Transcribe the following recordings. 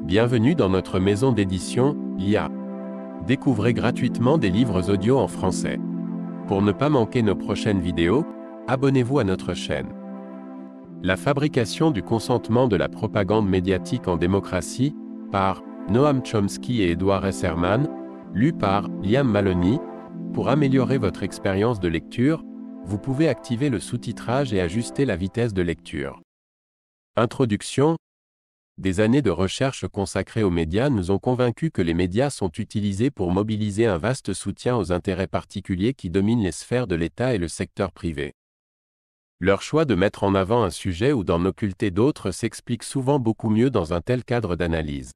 Bienvenue dans notre maison d'édition, IA. Découvrez gratuitement des livres audio en français. Pour ne pas manquer nos prochaines vidéos, abonnez-vous à notre chaîne. La fabrication du consentement de la propagande médiatique en démocratie, par Noam Chomsky et Edward S. Herman, lu par Liam Maloney. Pour améliorer votre expérience de lecture, vous pouvez activer le sous-titrage et ajuster la vitesse de lecture. Introduction. Des années de recherche consacrées aux médias nous ont convaincus que les médias sont utilisés pour mobiliser un vaste soutien aux intérêts particuliers qui dominent les sphères de l'État et le secteur privé. Leur choix de mettre en avant un sujet ou d'en occulter d'autres s'explique souvent beaucoup mieux dans un tel cadre d'analyse.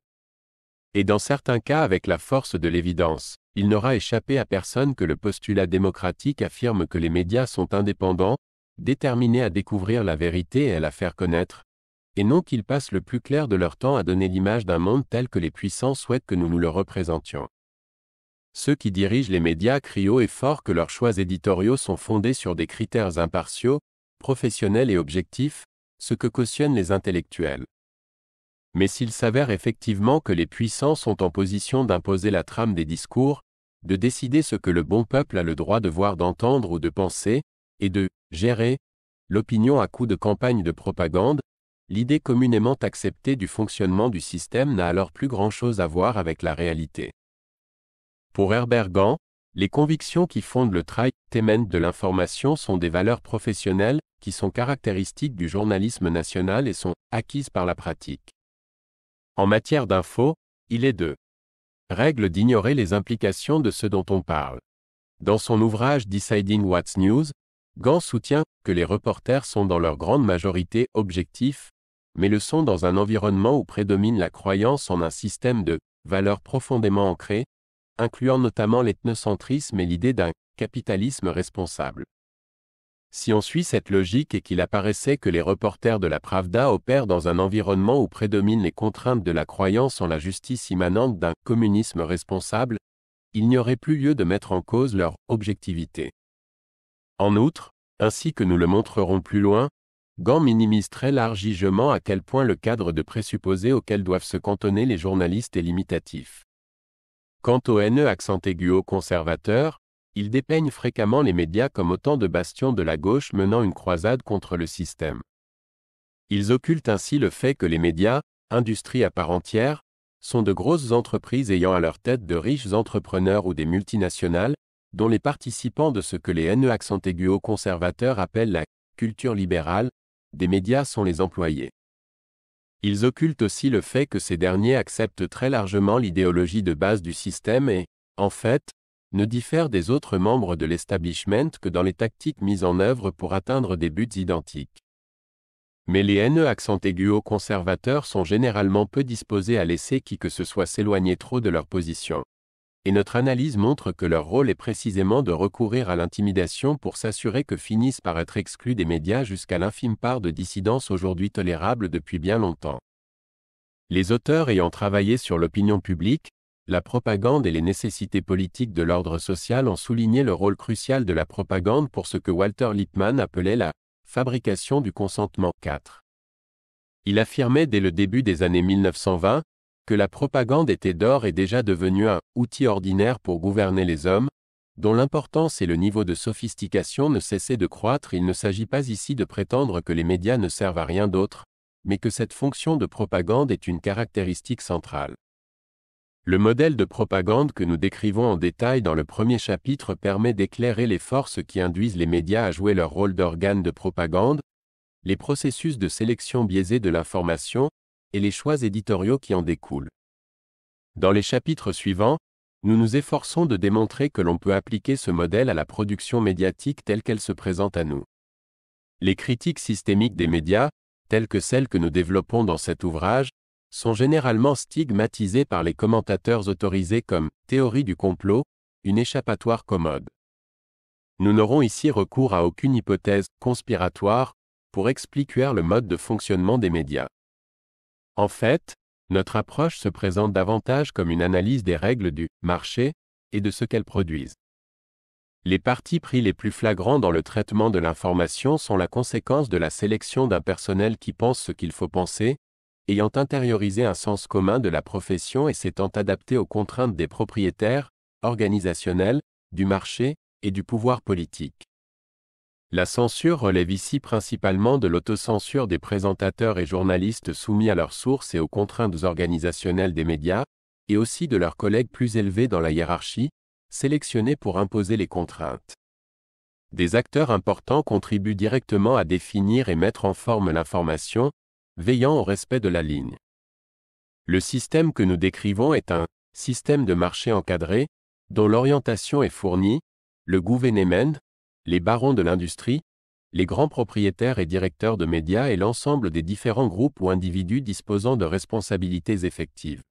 Et dans certains cas avec la force de l'évidence, il n'aura échappé à personne que le postulat démocratique affirme que les médias sont indépendants, déterminés à découvrir la vérité et à la faire connaître, et non qu'ils passent le plus clair de leur temps à donner l'image d'un monde tel que les puissants souhaitent que nous nous le représentions. Ceux qui dirigent les médias crient haut et fort que leurs choix éditoriaux sont fondés sur des critères impartiaux, professionnels et objectifs, ce que cautionnent les intellectuels. Mais s'il s'avère effectivement que les puissants sont en position d'imposer la trame des discours, de décider ce que le bon peuple a le droit de voir, d'entendre ou de penser, et de « gérer » l'opinion à coups de campagne de propagande, l'idée communément acceptée du fonctionnement du système n'a alors plus grand-chose à voir avec la réalité. Pour Herbert Gant, les convictions qui fondent le traitement de l'information sont des valeurs professionnelles qui sont caractéristiques du journalisme national et sont acquises par la pratique. En matière d'info, il est de règle d'ignorer les implications de ce dont on parle. Dans son ouvrage Deciding What's News, Gant soutient que les reporters sont dans leur grande majorité objectifs, mais le sont dans un environnement où prédomine la croyance en un système de valeurs profondément ancrées, incluant notamment l'ethnocentrisme et l'idée d'un capitalisme responsable. Si on suit cette logique et qu'il apparaissait que les reporters de la Pravda opèrent dans un environnement où prédominent les contraintes de la croyance en la justice immanente d'un communisme responsable, il n'y aurait plus lieu de mettre en cause leur objectivité. En outre, ainsi que nous le montrerons plus loin, Gant minimise très largement à quel point le cadre de présupposés auquel doivent se cantonner les journalistes est limitatif. Quant aux haineux conservateurs, ils dépeignent fréquemment les médias comme autant de bastions de la gauche menant une croisade contre le système. Ils occultent ainsi le fait que les médias, industrie à part entière, sont de grosses entreprises ayant à leur tête de riches entrepreneurs ou des multinationales, dont les participants de ce que les haineux conservateurs appellent la culture libérale, des médias sont les employés. Ils occultent aussi le fait que ces derniers acceptent très largement l'idéologie de base du système et, en fait, ne diffèrent des autres membres de l'establishment que dans les tactiques mises en œuvre pour atteindre des buts identiques. Mais les haineux conservateurs sont généralement peu disposés à laisser qui que ce soit s'éloigner trop de leur position. Et notre analyse montre que leur rôle est précisément de recourir à l'intimidation pour s'assurer que finissent par être exclus des médias jusqu'à l'infime part de dissidence aujourd'hui tolérable depuis bien longtemps. Les auteurs ayant travaillé sur l'opinion publique, la propagande et les nécessités politiques de l'ordre social ont souligné le rôle crucial de la propagande pour ce que Walter Lippmann appelait la fabrication du consentement 4. Il affirmait dès le début des années 1920 que la propagande était d'ores et déjà devenue un outil ordinaire pour gouverner les hommes, dont l'importance et le niveau de sophistication ne cessaient de croître. Il ne s'agit pas ici de prétendre que les médias ne servent à rien d'autre, mais que cette fonction de propagande est une caractéristique centrale. Le modèle de propagande que nous décrivons en détail dans le premier chapitre permet d'éclairer les forces qui induisent les médias à jouer leur rôle d'organe de propagande, les processus de sélection biaisée de l'information, et les choix éditoriaux qui en découlent. Dans les chapitres suivants, nous nous efforçons de démontrer que l'on peut appliquer ce modèle à la production médiatique telle qu'elle se présente à nous. Les critiques systémiques des médias, telles que celles que nous développons dans cet ouvrage, sont généralement stigmatisées par les commentateurs autorisés comme « théorie du complot », une échappatoire commode. Nous n'aurons ici recours à aucune hypothèse conspiratoire pour expliquer le mode de fonctionnement des médias. En fait, notre approche se présente davantage comme une analyse des règles du marché et de ce qu'elles produisent. Les partis pris les plus flagrants dans le traitement de l'information sont la conséquence de la sélection d'un personnel qui pense ce qu'il faut penser, ayant intériorisé un sens commun de la profession et s'étant adapté aux contraintes des propriétaires, organisationnels, du marché et du pouvoir politique. La censure relève ici principalement de l'autocensure des présentateurs et journalistes soumis à leurs sources et aux contraintes organisationnelles des médias, et aussi de leurs collègues plus élevés dans la hiérarchie, sélectionnés pour imposer les contraintes. Des acteurs importants contribuent directement à définir et mettre en forme l'information, veillant au respect de la ligne. Le système que nous décrivons est un système de marché encadré, dont l'orientation est fournie, le gouvernement, les barons de l'industrie, les grands propriétaires et directeurs de médias et l'ensemble des différents groupes ou individus disposant de responsabilités effectives.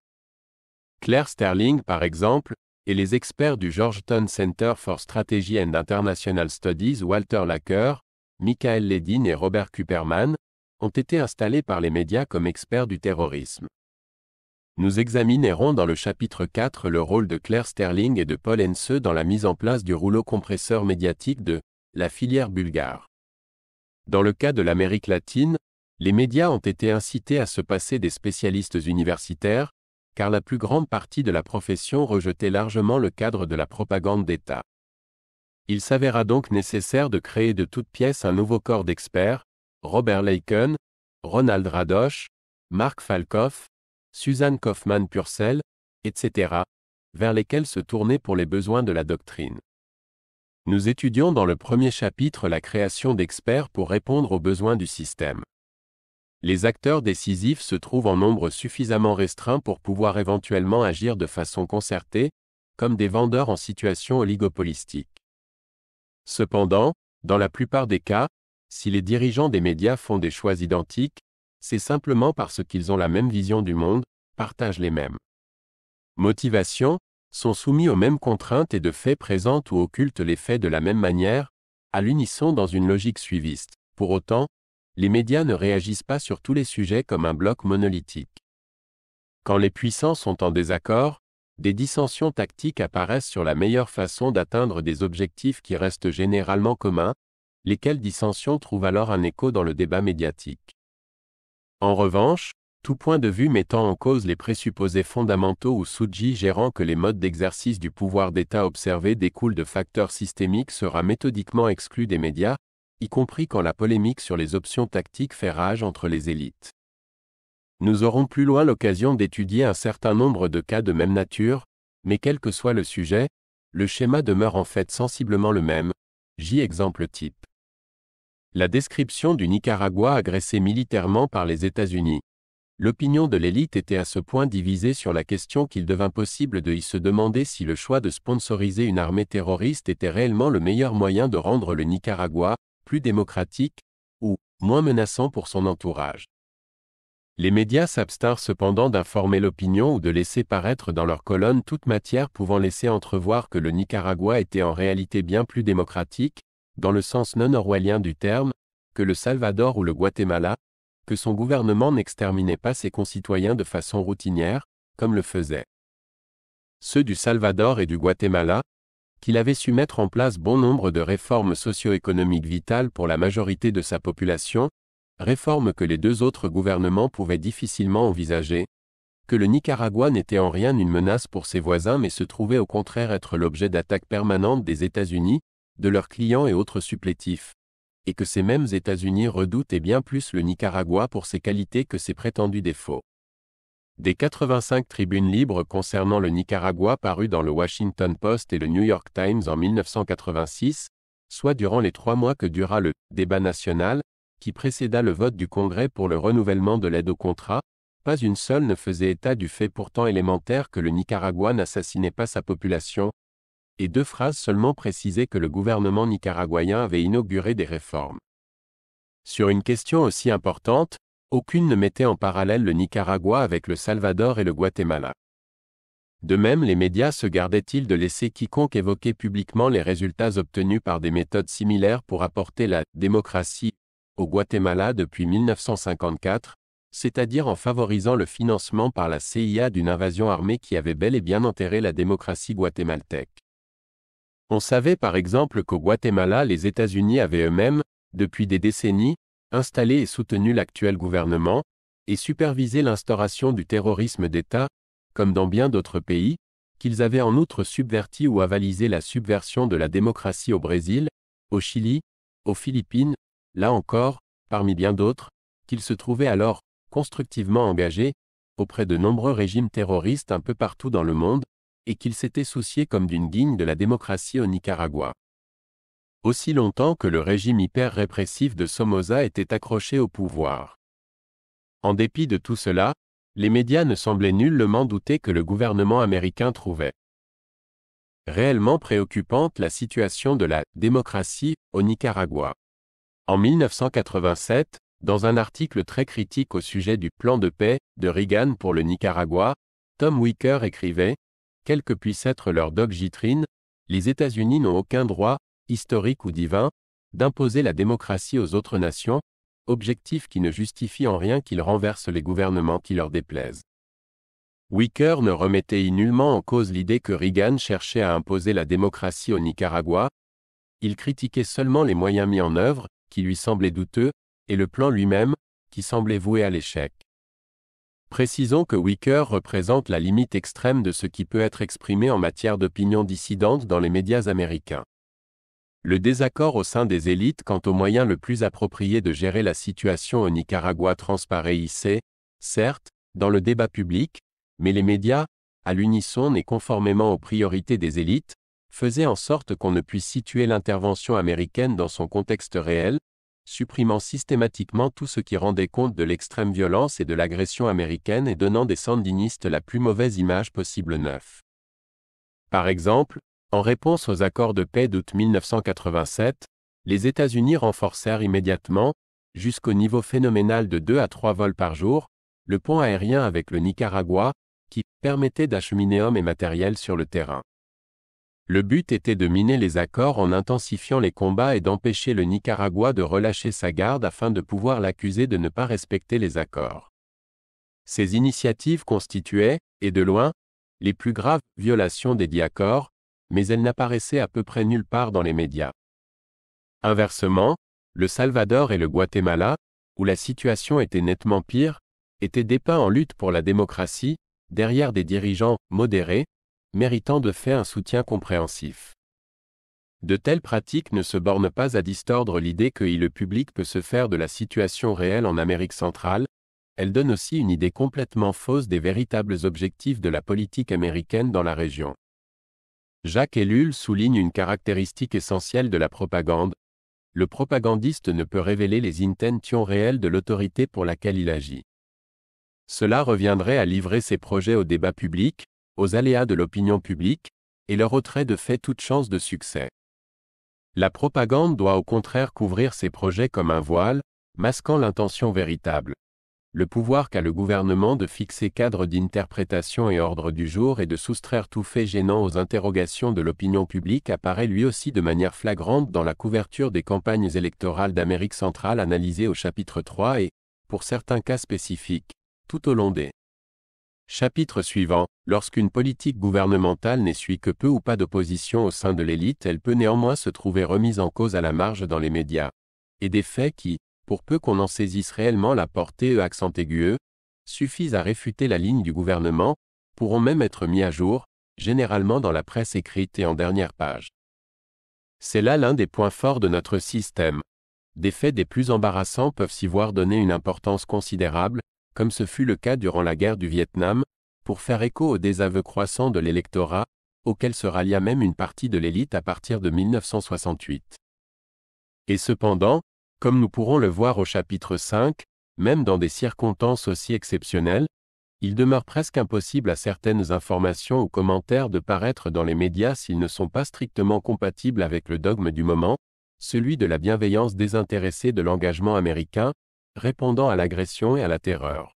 Claire Sterling, par exemple, et les experts du Georgetown Center for Strategy and International Studies Walter Laqueur, Michael Ledin et Robert Kuperman, ont été installés par les médias comme experts du terrorisme. Nous examinerons dans le chapitre 4 le rôle de Claire Sterling et de Paul Henseux dans la mise en place du rouleau compresseur médiatique de la filière bulgare. Dans le cas de l'Amérique latine, les médias ont été incités à se passer des spécialistes universitaires, car la plus grande partie de la profession rejetait largement le cadre de la propagande d'État. Il s'avéra donc nécessaire de créer de toutes pièces un nouveau corps d'experts, Robert Leiken, Ronald Radosh, Mark Falkhoff, Suzanne Kaufmann-Purcell, etc., vers lesquels se tourner pour les besoins de la doctrine. Nous étudions dans le premier chapitre la création d'experts pour répondre aux besoins du système. Les acteurs décisifs se trouvent en nombre suffisamment restreint pour pouvoir éventuellement agir de façon concertée, comme des vendeurs en situation oligopolistique. Cependant, dans la plupart des cas, si les dirigeants des médias font des choix identiques, c'est simplement parce qu'ils ont la même vision du monde, partagent les mêmes motivations, sont soumis aux mêmes contraintes et de fait présentent ou occultent les faits de la même manière, à l'unisson dans une logique suiviste. Pour autant, les médias ne réagissent pas sur tous les sujets comme un bloc monolithique. Quand les puissants sont en désaccord, des dissensions tactiques apparaissent sur la meilleure façon d'atteindre des objectifs qui restent généralement communs, lesquelles dissensions trouvent alors un écho dans le débat médiatique. En revanche, tout point de vue mettant en cause les présupposés fondamentaux ou suggérant que les modes d'exercice du pouvoir d'État observés découlent de facteurs systémiques sera méthodiquement exclu des médias, y compris quand la polémique sur les options tactiques fait rage entre les élites. Nous aurons plus loin l'occasion d'étudier un certain nombre de cas de même nature, mais quel que soit le sujet, le schéma demeure en fait sensiblement le même. J. Exemple type. La description du Nicaragua agressé militairement par les États-Unis. L'opinion de l'élite était à ce point divisée sur la question qu'il devint possible de y se demander si le choix de sponsoriser une armée terroriste était réellement le meilleur moyen de rendre le Nicaragua plus démocratique ou moins menaçant pour son entourage. Les médias s'abstinrent cependant d'informer l'opinion ou de laisser paraître dans leurs colonnes toute matière pouvant laisser entrevoir que le Nicaragua était en réalité bien plus démocratique, dans le sens non orwellien du terme, que le Salvador ou le Guatemala, que son gouvernement n'exterminait pas ses concitoyens de façon routinière, comme le faisaient ceux du Salvador et du Guatemala, qu'il avait su mettre en place bon nombre de réformes socio-économiques vitales pour la majorité de sa population, réformes que les deux autres gouvernements pouvaient difficilement envisager, que le Nicaragua n'était en rien une menace pour ses voisins mais se trouvait au contraire être l'objet d'attaques permanentes des États-Unis, de leurs clients et autres supplétifs, et que ces mêmes États-Unis redoutaient bien plus le Nicaragua pour ses qualités que ses prétendus défauts. Des 85 tribunes libres concernant le Nicaragua parues dans le Washington Post et le New York Times en 1986, soit durant les 3 mois que dura le « débat national », qui précéda le vote du Congrès pour le renouvellement de l'aide au contrat, pas une seule ne faisait état du fait pourtant élémentaire que le Nicaragua n'assassinait pas sa population, et 2 phrases seulement précisaient que le gouvernement nicaraguayen avait inauguré des réformes. Sur une question aussi importante, aucune ne mettait en parallèle le Nicaragua avec le Salvador et le Guatemala. De même, les médias se gardaient-ils de laisser quiconque évoquer publiquement les résultats obtenus par des méthodes similaires pour apporter la « démocratie » au Guatemala depuis 1954, c'est-à-dire en favorisant le financement par la CIA d'une invasion armée qui avait bel et bien enterré la démocratie guatémaltèque. On savait par exemple qu'au Guatemala les États-Unis avaient eux-mêmes, depuis des décennies, installé et soutenu l'actuel gouvernement, et superviser l'instauration du terrorisme d'État, comme dans bien d'autres pays, qu'ils avaient en outre subverti ou avalisé la subversion de la démocratie au Brésil, au Chili, aux Philippines, là encore, parmi bien d'autres, qu'ils se trouvaient alors constructivement engagés auprès de nombreux régimes terroristes un peu partout dans le monde, et qu'ils s'étaient souciés comme d'une guigne de la démocratie au Nicaragua. Aussi longtemps que le régime hyper-répressif de Somoza était accroché au pouvoir. En dépit de tout cela, les médias ne semblaient nullement douter que le gouvernement américain trouvait réellement préoccupante la situation de la démocratie au Nicaragua. En 1987, dans un article très critique au sujet du plan de paix de Reagan pour le Nicaragua, Tom Wicker écrivait « Quelle que puisse être leur doctrine, les États-Unis n'ont aucun droit, historique ou divin, d'imposer la démocratie aux autres nations, objectif qui ne justifie en rien qu'ils renversent les gouvernements qui leur déplaisent. » Wicker ne remettait nullement en cause l'idée que Reagan cherchait à imposer la démocratie au Nicaragua, il critiquait seulement les moyens mis en œuvre, qui lui semblaient douteux, et le plan lui-même, qui semblait voué à l'échec. Précisons que Wicker représente la limite extrême de ce qui peut être exprimé en matière d'opinion dissidente dans les médias américains. Le désaccord au sein des élites quant au moyen le plus approprié de gérer la situation au Nicaragua transparaît ici, certes, dans le débat public, mais les médias, à l'unisson et conformément aux priorités des élites, faisaient en sorte qu'on ne puisse situer l'intervention américaine dans son contexte réel, supprimant systématiquement tout ce qui rendait compte de l'extrême violence et de l'agression américaine et donnant des sandinistes la plus mauvaise image possible neuf. Par exemple, en réponse aux accords de paix d'août 1987, les États-Unis renforcèrent immédiatement, jusqu'au niveau phénoménal de 2 à 3 vols par jour, le pont aérien avec le Nicaragua, qui permettait d'acheminer hommes et matériel sur le terrain. Le but était de miner les accords en intensifiant les combats et d'empêcher le Nicaragua de relâcher sa garde afin de pouvoir l'accuser de ne pas respecter les accords. Ces initiatives constituaient, et de loin, les plus graves violations des dits accords, mais elles n'apparaissaient à peu près nulle part dans les médias. Inversement, le Salvador et le Guatemala, où la situation était nettement pire, étaient dépeints en lutte pour la démocratie, derrière des dirigeants modérés, méritant de fait un soutien compréhensif. De telles pratiques ne se bornent pas à distordre l'idée que le public peut se faire de la situation réelle en Amérique centrale, elles donnent aussi une idée complètement fausse des véritables objectifs de la politique américaine dans la région. Jacques Ellul souligne une caractéristique essentielle de la propagande. Le propagandiste ne peut révéler les intentions réelles de l'autorité pour laquelle il agit. Cela reviendrait à livrer ses projets au débat public, aux aléas de l'opinion publique, et leur ôterait de fait toute chance de succès. La propagande doit au contraire couvrir ses projets comme un voile, masquant l'intention véritable. Le pouvoir qu'a le gouvernement de fixer cadre d'interprétation et ordre du jour et de soustraire tout fait gênant aux interrogations de l'opinion publique apparaît lui aussi de manière flagrante dans la couverture des campagnes électorales d'Amérique centrale analysées au chapitre 3 et, pour certains cas spécifiques, tout au long des chapitres suivants. Lorsqu'une politique gouvernementale n'essuie que peu ou pas d'opposition au sein de l'élite, elle peut néanmoins se trouver remise en cause à la marge dans les médias. Et des faits qui, pour peu qu'on en saisisse réellement la portée accent aigu, suffisent à réfuter la ligne du gouvernement, pourront même être mis à jour, généralement dans la presse écrite et en dernière page. C'est là l'un des points forts de notre système. Des faits des plus embarrassants peuvent s'y voir donner une importance considérable, comme ce fut le cas durant la guerre du Vietnam, pour faire écho au désaveu croissant de l'électorat, auquel se rallia même une partie de l'élite à partir de 1968. Et cependant, comme nous pourrons le voir au chapitre 5, même dans des circonstances aussi exceptionnelles, il demeure presque impossible à certaines informations ou commentaires de paraître dans les médias s'ils ne sont pas strictement compatibles avec le dogme du moment, celui de la bienveillance désintéressée de l'engagement américain, répondant à l'agression et à la terreur.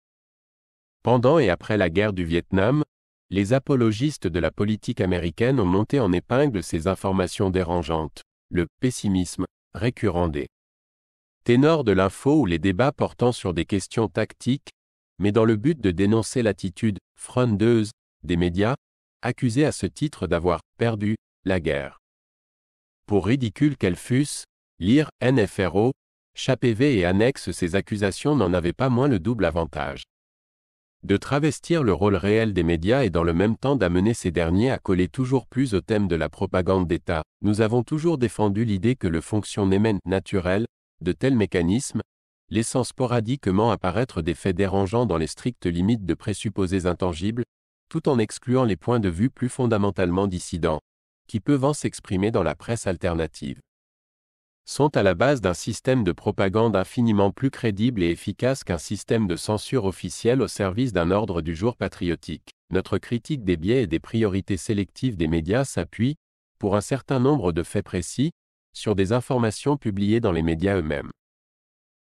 Pendant et après la guerre du Vietnam, les apologistes de la politique américaine ont monté en épingle ces informations dérangeantes, le pessimisme récurrent des ténors de l'info ou les débats portant sur des questions tactiques, mais dans le but de dénoncer l'attitude frondeuse des médias, accusés à ce titre d'avoir perdu la guerre. Pour ridicule qu'elle fût, lire NFRO, ChatPV et annexe ces accusations n'en avaient pas moins le double avantage de travestir le rôle réel des médias et dans le même temps d'amener ces derniers à coller toujours plus au thème de la propagande d'État. Nous avons toujours défendu l'idée que le fonctionnement naturel de tels mécanismes, laissant sporadiquement apparaître des faits dérangeants dans les strictes limites de présupposés intangibles, tout en excluant les points de vue plus fondamentalement dissidents, qui peuvent s'exprimer dans la presse alternative, sont à la base d'un système de propagande infiniment plus crédible et efficace qu'un système de censure officielle au service d'un ordre du jour patriotique. Notre critique des biais et des priorités sélectives des médias s'appuie, pour un certain nombre de faits précis, sur des informations publiées dans les médias eux-mêmes.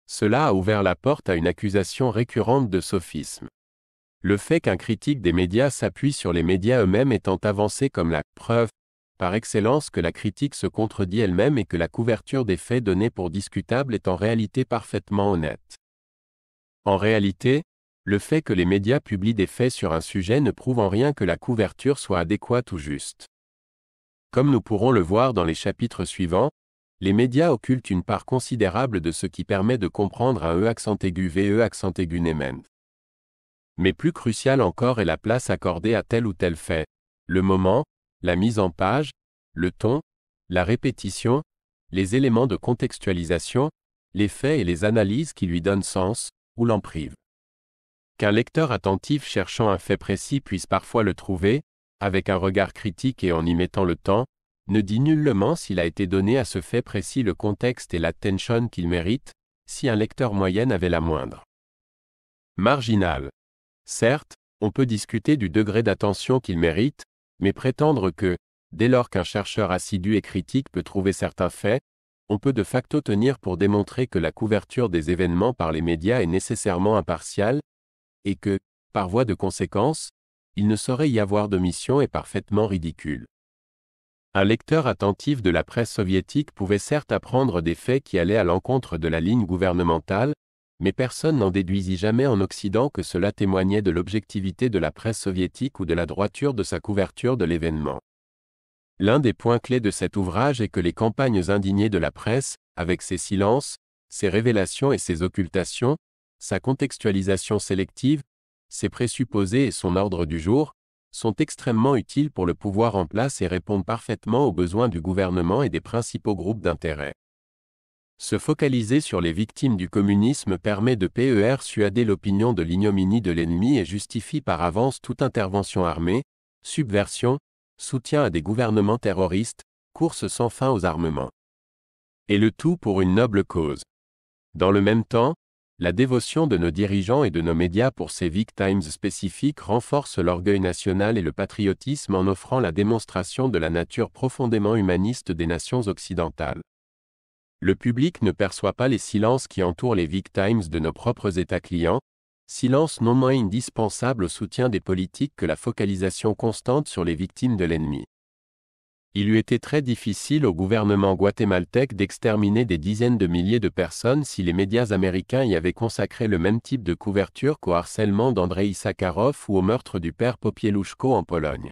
Cela a ouvert la porte à une accusation récurrente de sophisme. Le fait qu'un critique des médias s'appuie sur les médias eux-mêmes étant avancé comme la preuve, par excellence, que la critique se contredit elle-même et que la couverture des faits donnés pour discutables est en réalité parfaitement honnête. En réalité, le fait que les médias publient des faits sur un sujet ne prouve en rien que la couverture soit adéquate ou juste. Comme nous pourrons le voir dans les chapitres suivants, les médias occultent une part considérable de ce qui permet de comprendre un VE Nément. Mais plus crucial encore est la place accordée à tel ou tel fait, le moment, la mise en page, le ton, la répétition, les éléments de contextualisation, les faits et les analyses qui lui donnent sens, ou l'en privent. Qu'un lecteur attentif cherchant un fait précis puisse parfois le trouver, avec un regard critique et en y mettant le temps, ne dit nullement s'il a été donné à ce fait précis le contexte et l'attention qu'il mérite, si un lecteur moyen avait la moindre. Marginal. Certes, on peut discuter du degré d'attention qu'il mérite, mais prétendre que, dès lors qu'un chercheur assidu et critique peut trouver certains faits, on peut de facto tenir pour démontrer que la couverture des événements par les médias est nécessairement impartiale, et que, par voie de conséquence, il ne saurait y avoir d'omission est parfaitement ridicule. Un lecteur attentif de la presse soviétique pouvait certes apprendre des faits qui allaient à l'encontre de la ligne gouvernementale, mais personne n'en déduisit jamais en Occident que cela témoignait de l'objectivité de la presse soviétique ou de la droiture de sa couverture de l'événement. L'un des points clés de cet ouvrage est que les campagnes indignées de la presse, avec ses silences, ses révélations et ses occultations, sa contextualisation sélective, ses présupposés et son ordre du jour, sont extrêmement utiles pour le pouvoir en place et répondent parfaitement aux besoins du gouvernement et des principaux groupes d'intérêt. Se focaliser sur les victimes du communisme permet de persuader l'opinion de l'ignominie de l'ennemi et justifie par avance toute intervention armée, subversion, soutien à des gouvernements terroristes, course sans fin aux armements. Et le tout pour une noble cause. Dans le même temps, la dévotion de nos dirigeants et de nos médias pour ces victimes spécifiques renforce l'orgueil national et le patriotisme en offrant la démonstration de la nature profondément humaniste des nations occidentales. Le public ne perçoit pas les silences qui entourent les victimes de nos propres États clients, silence non moins indispensable au soutien des politiques que la focalisation constante sur les victimes de l'ennemi. Il eût été très difficile au gouvernement guatémaltèque d'exterminer des dizaines de milliers de personnes si les médias américains y avaient consacré le même type de couverture qu'au harcèlement d'Andrei Sakharov ou au meurtre du père Popieluszko en Pologne.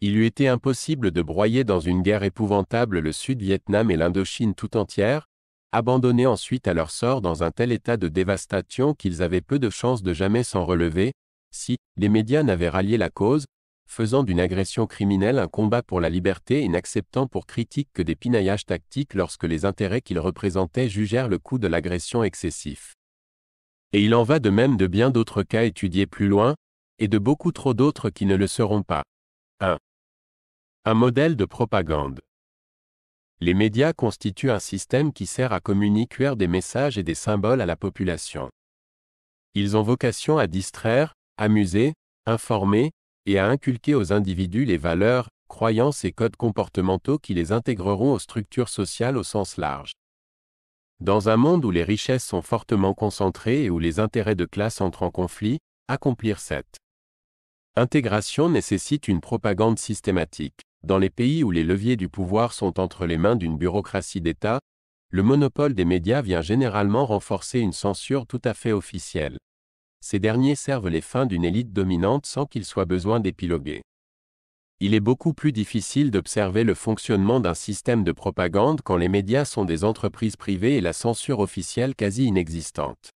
Il eût été impossible de broyer dans une guerre épouvantable le Sud-Vietnam et l'Indochine tout entière, abandonnés ensuite à leur sort dans un tel état de dévastation qu'ils avaient peu de chances de jamais s'en relever, si les médias n'avaient rallié la cause, faisant d'une agression criminelle un combat pour la liberté et n'acceptant pour critique que des pinaillages tactiques lorsque les intérêts qu'ils représentaient jugèrent le coût de l'agression excessif. Et il en va de même de bien d'autres cas étudiés plus loin, et de beaucoup trop d'autres qui ne le seront pas. 1. Un modèle de propagande. Les médias constituent un système qui sert à communiquer des messages et des symboles à la population. Ils ont vocation à distraire, amuser, informer, et à inculquer aux individus les valeurs, croyances et codes comportementaux qui les intégreront aux structures sociales au sens large. Dans un monde où les richesses sont fortement concentrées et où les intérêts de classe entrent en conflit, accomplir cette intégration nécessite une propagande systématique. Dans les pays où les leviers du pouvoir sont entre les mains d'une bureaucratie d'État, le monopole des médias vient généralement renforcer une censure tout à fait officielle. Ces derniers servent les fins d'une élite dominante sans qu'il soit besoin d'épiloguer. Il est beaucoup plus difficile d'observer le fonctionnement d'un système de propagande quand les médias sont des entreprises privées et la censure officielle quasi inexistante.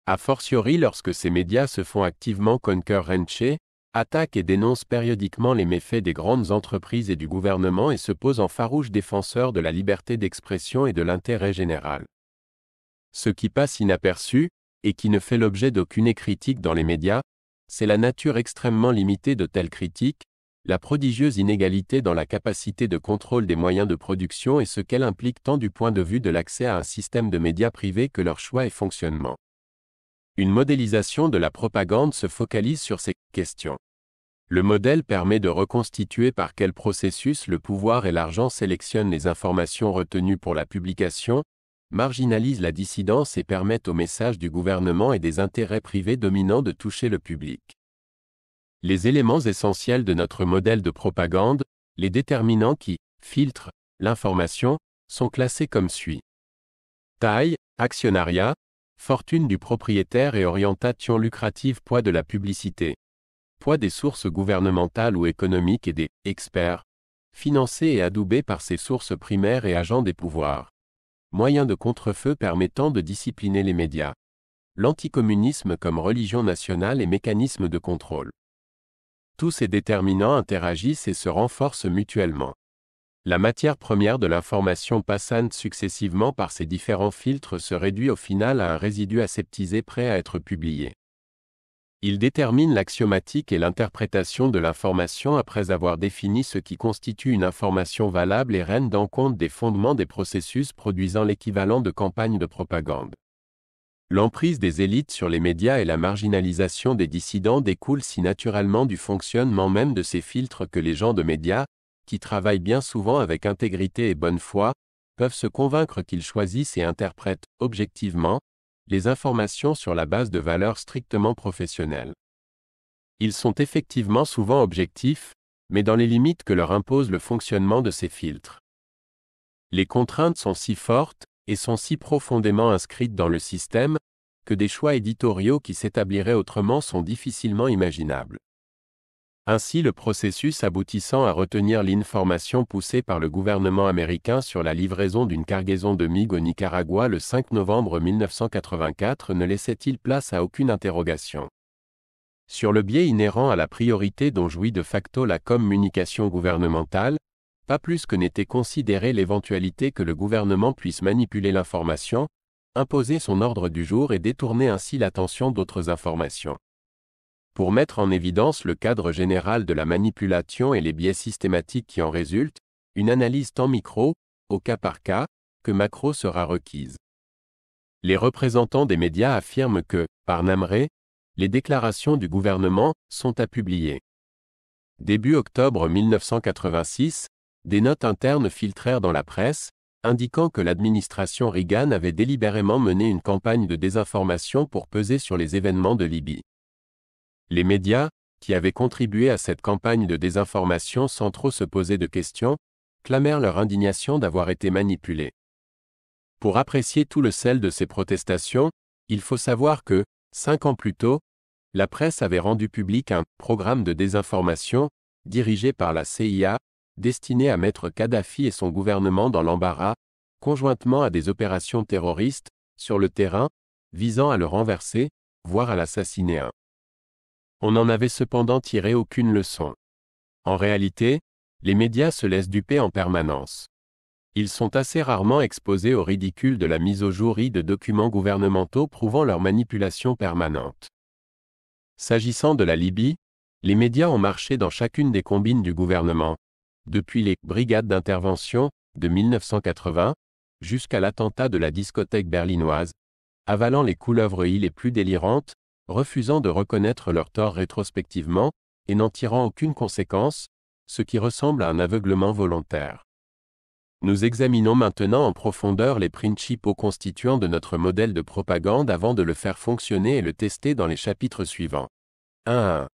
A fortiori lorsque ces médias se font activement concurrencer, attaquent et dénoncent périodiquement les méfaits des grandes entreprises et du gouvernement et se posent en farouches défenseurs de la liberté d'expression et de l'intérêt général. Ce qui passe inaperçu, et qui ne fait l'objet d'aucune critique dans les médias, c'est la nature extrêmement limitée de telles critiques, la prodigieuse inégalité dans la capacité de contrôle des moyens de production et ce qu'elle implique tant du point de vue de l'accès à un système de médias privés que leur choix et fonctionnement. Une modélisation de la propagande se focalise sur ces questions. Le modèle permet de reconstituer par quel processus le pouvoir et l'argent sélectionnent les informations retenues pour la publication, marginalisent la dissidence et permettent aux messages du gouvernement et des intérêts privés dominants de toucher le public. Les éléments essentiels de notre modèle de propagande, les déterminants qui filtrent l'information, sont classés comme suit. Taille, actionnariat, fortune du propriétaire et orientation lucrative, poids de la publicité. Poids des sources gouvernementales ou économiques et des experts, financés et adoubés par ces sources primaires et agents des pouvoirs. Moyens de contre-feu permettant de discipliner les médias. L'anticommunisme comme religion nationale et mécanisme de contrôle. Tous ces déterminants interagissent et se renforcent mutuellement. La matière première de l'information passant successivement par ces différents filtres se réduit au final à un résidu aseptisé prêt à être publié. Il détermine l'axiomatique et l'interprétation de l'information après avoir défini ce qui constitue une information valable et rend compte des fondements des processus produisant l'équivalent de campagnes de propagande. L'emprise des élites sur les médias et la marginalisation des dissidents découlent si naturellement du fonctionnement même de ces filtres que les gens de médias, qui travaillent bien souvent avec intégrité et bonne foi, peuvent se convaincre qu'ils choisissent et interprètent, objectivement, les informations sur la base de valeurs strictement professionnelles. Ils sont effectivement souvent objectifs, mais dans les limites que leur impose le fonctionnement de ces filtres. Les contraintes sont si fortes, et sont si profondément inscrites dans le système, que des choix éditoriaux qui s'établiraient autrement sont difficilement imaginables. Ainsi le processus aboutissant à retenir l'information poussée par le gouvernement américain sur la livraison d'une cargaison de MiG au Nicaragua le 5 novembre 1984 ne laissait-il place à aucune interrogation. Sur le biais inhérent à la priorité dont jouit de facto la communication gouvernementale, pas plus que n'était considérée l'éventualité que le gouvernement puisse manipuler l'information, imposer son ordre du jour et détourner ainsi l'attention d'autres informations. Pour mettre en évidence le cadre général de la manipulation et les biais systématiques qui en résultent, une analyse tant micro, au cas par cas, que macro sera requise. Les représentants des médias affirment que, par Namré, les déclarations du gouvernement sont à publier. Début octobre 1986, des notes internes filtrèrent dans la presse, indiquant que l'administration Reagan avait délibérément mené une campagne de désinformation pour peser sur les événements de Libye. Les médias, qui avaient contribué à cette campagne de désinformation sans trop se poser de questions, clamèrent leur indignation d'avoir été manipulés. Pour apprécier tout le sel de ces protestations, il faut savoir que, 5 ans plus tôt, la presse avait rendu public un « programme de désinformation » dirigé par la CIA, destiné à mettre Kadhafi et son gouvernement dans l'embarras, conjointement à des opérations terroristes, sur le terrain, visant à le renverser, voire à l'assassiner. On n'en avait cependant tiré aucune leçon. En réalité, les médias se laissent duper en permanence. Ils sont assez rarement exposés au ridicule de la mise au jour de documents gouvernementaux prouvant leur manipulation permanente. S'agissant de la Libye, les médias ont marché dans chacune des combines du gouvernement, depuis les « brigades d'intervention » de 1980, jusqu'à l'attentat de la discothèque berlinoise, avalant les couleuvreries les plus délirantes, refusant de reconnaître leurs torts rétrospectivement, et n'en tirant aucune conséquence, ce qui ressemble à un aveuglement volontaire. Nous examinons maintenant en profondeur les principaux constituants de notre modèle de propagande avant de le faire fonctionner et le tester dans les chapitres suivants. 1.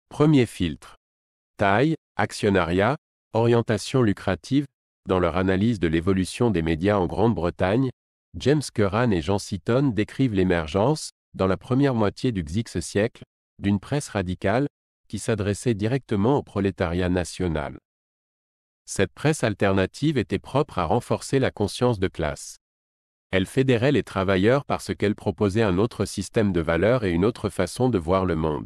Premier filtre. Taille, actionnariat, orientation lucrative. Dans leur analyse de l'évolution des médias en Grande-Bretagne, James Curran et Jean Seaton décrivent l'émergence, dans la première moitié du XX siècle, d'une presse radicale, qui s'adressait directement au prolétariat national. Cette presse alternative était propre à renforcer la conscience de classe. Elle fédérait les travailleurs parce qu'elle proposait un autre système de valeurs et une autre façon de voir le monde.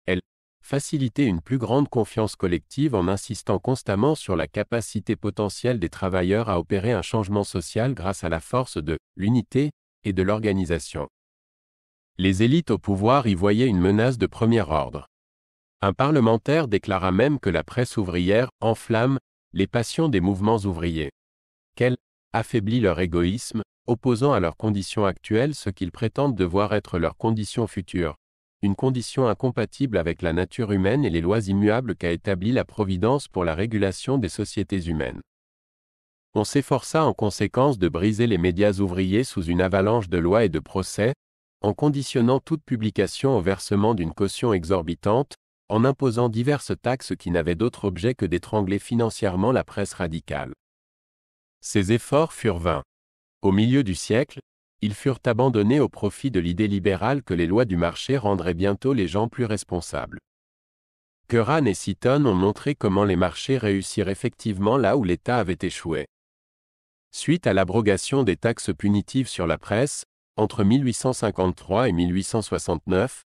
Elle facilitait une plus grande confiance collective en insistant constamment sur la capacité potentielle des travailleurs à opérer un changement social grâce à la force de l'unité et de l'organisation. Les élites au pouvoir y voyaient une menace de premier ordre. Un parlementaire déclara même que la presse ouvrière enflamme les passions des mouvements ouvriers, qu'elle affaiblit leur égoïsme, opposant à leurs conditions actuelles ce qu'ils prétendent devoir être leurs conditions futures, une condition incompatible avec la nature humaine et les lois immuables qu'a établies la Providence pour la régulation des sociétés humaines. On s'efforça en conséquence de briser les médias ouvriers sous une avalanche de lois et de procès, en conditionnant toute publication au versement d'une caution exorbitante, en imposant diverses taxes qui n'avaient d'autre objet que d'étrangler financièrement la presse radicale. Ces efforts furent vains. Au milieu du siècle, ils furent abandonnés au profit de l'idée libérale que les lois du marché rendraient bientôt les gens plus responsables. Curran et Seaton ont montré comment les marchés réussirent effectivement là où l'État avait échoué. Suite à l'abrogation des taxes punitives sur la presse, entre 1853 et 1869,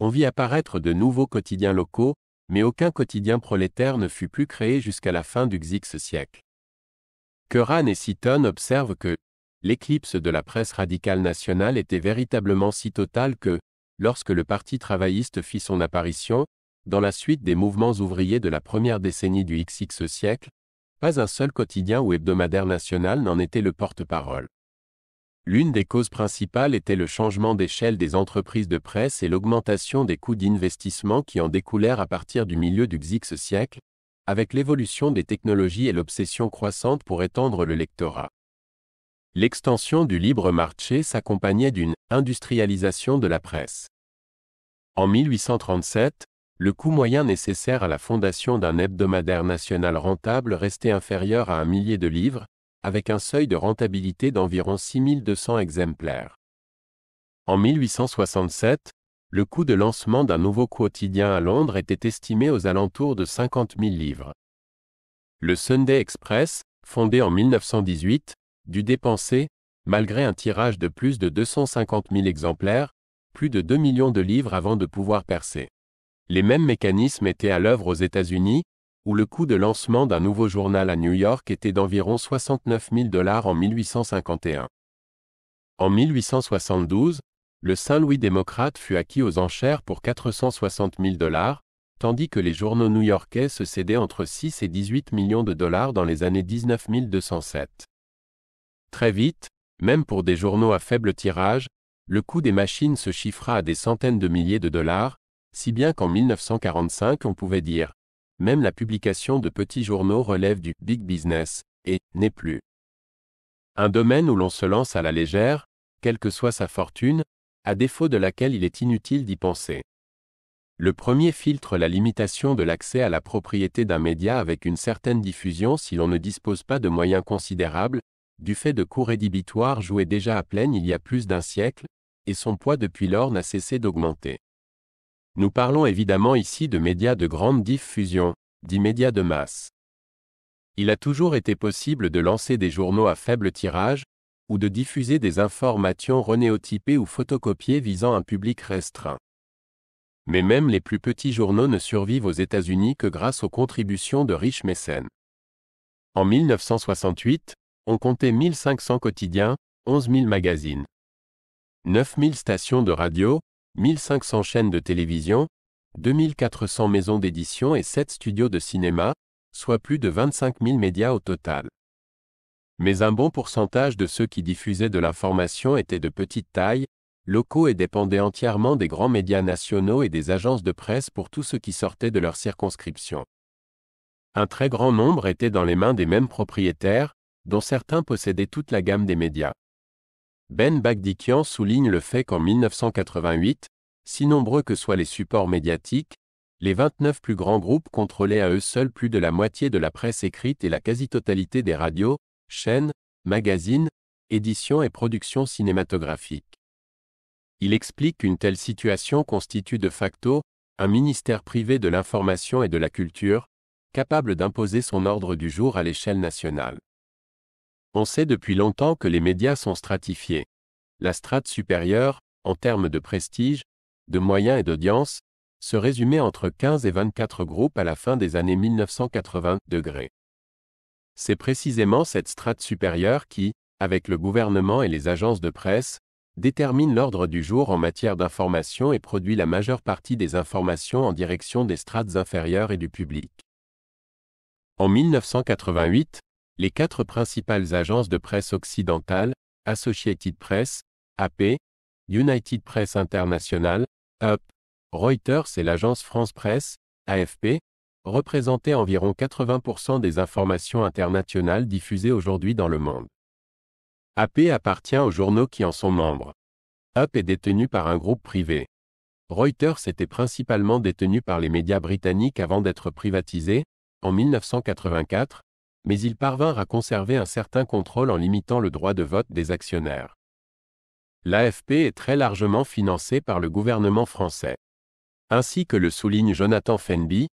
on vit apparaître de nouveaux quotidiens locaux, mais aucun quotidien prolétaire ne fut plus créé jusqu'à la fin du XIIe siècle. Curran et Seaton observent que l'éclipse de la presse radicale nationale était véritablement si totale que, lorsque le Parti travailliste fit son apparition, dans la suite des mouvements ouvriers de la première décennie du XX siècle, pas un seul quotidien ou hebdomadaire national n'en était le porte-parole. L'une des causes principales était le changement d'échelle des entreprises de presse et l'augmentation des coûts d'investissement qui en découlèrent à partir du milieu du XIXe siècle, avec l'évolution des technologies et l'obsession croissante pour étendre le lectorat. L'extension du libre marché s'accompagnait d'une industrialisation de la presse. En 1837, le coût moyen nécessaire à la fondation d'un hebdomadaire national rentable restait inférieur à 1 millier de livres, avec un seuil de rentabilité d'environ 6200 exemplaires. En 1867, le coût de lancement d'un nouveau quotidien à Londres était estimé aux alentours de 50 000 livres. Le Sunday Express, fondé en 1918, dut dépenser, malgré un tirage de plus de 250 000 exemplaires, plus de 2 millions de livres avant de pouvoir percer. Les mêmes mécanismes étaient à l'œuvre aux États-Unis, où le coût de lancement d'un nouveau journal à New York était d'environ 69 000 $ en 1851. En 1872, le Saint-Louis démocrate fut acquis aux enchères pour 460 000 $, tandis que les journaux new-yorkais se cédaient entre 6 et 18 millions de dollars dans les années 1907. Très vite, même pour des journaux à faible tirage, le coût des machines se chiffra à des centaines de milliers de dollars, si bien qu'en 1945 on pouvait dire même la publication de petits journaux relève du « big business » et n'est plus un domaine où l'on se lance à la légère, quelle que soit sa fortune, à défaut de laquelle il est inutile d'y penser. Le premier filtre la limitation de l'accès à la propriété d'un média avec une certaine diffusion si l'on ne dispose pas de moyens considérables, du fait de coûts rédhibitoires joués déjà à pleine il y a plus d'un siècle, et son poids depuis lors n'a cessé d'augmenter. Nous parlons évidemment ici de médias de grande diffusion, dits médias de masse. Il a toujours été possible de lancer des journaux à faible tirage, ou de diffuser des informations renéotypées ou photocopiées visant un public restreint. Mais même les plus petits journaux ne survivent aux États-Unis que grâce aux contributions de riches mécènes. En 1968, on comptait 1500 quotidiens, 11 000 magazines, 9000 stations de radio, 1500 chaînes de télévision, 2400 maisons d'édition et 7 studios de cinéma, soit plus de 25 000 médias au total. Mais un bon pourcentage de ceux qui diffusaient de l'information étaient de petite taille, locaux et dépendaient entièrement des grands médias nationaux et des agences de presse pour tout ce qui sortait de leur circonscription. Un très grand nombre était dans les mains des mêmes propriétaires, dont certains possédaient toute la gamme des médias. Ben Bagdikian souligne le fait qu'en 1988, si nombreux que soient les supports médiatiques, les 29 plus grands groupes contrôlaient à eux seuls plus de la moitié de la presse écrite et la quasi-totalité des radios, chaînes, magazines, éditions et productions cinématographiques. Il explique qu'une telle situation constitue de facto un ministère privé de l'information et de la culture, capable d'imposer son ordre du jour à l'échelle nationale. On sait depuis longtemps que les médias sont stratifiés. La strate supérieure, en termes de prestige, de moyens et d'audience, se résumait entre 15 et 24 groupes à la fin des années 1980 degrés. C'est précisément cette strate supérieure qui, avec le gouvernement et les agences de presse, détermine l'ordre du jour en matière d'information et produit la majeure partie des informations en direction des strates inférieures et du public. En 1988, les 4 principales agences de presse occidentales, Associated Press, AP, United Press International, UP, Reuters et l'agence France Presse, AFP, représentaient environ 80% des informations internationales diffusées aujourd'hui dans le monde. AP appartient aux journaux qui en sont membres. UP est détenu par un groupe privé. Reuters était principalement détenu par les médias britanniques avant d'être privatisé, en 1984, mais ils parvinrent à conserver un certain contrôle en limitant le droit de vote des actionnaires. L'AFP est très largement financée par le gouvernement français. Ainsi que le souligne Jonathan Fenby,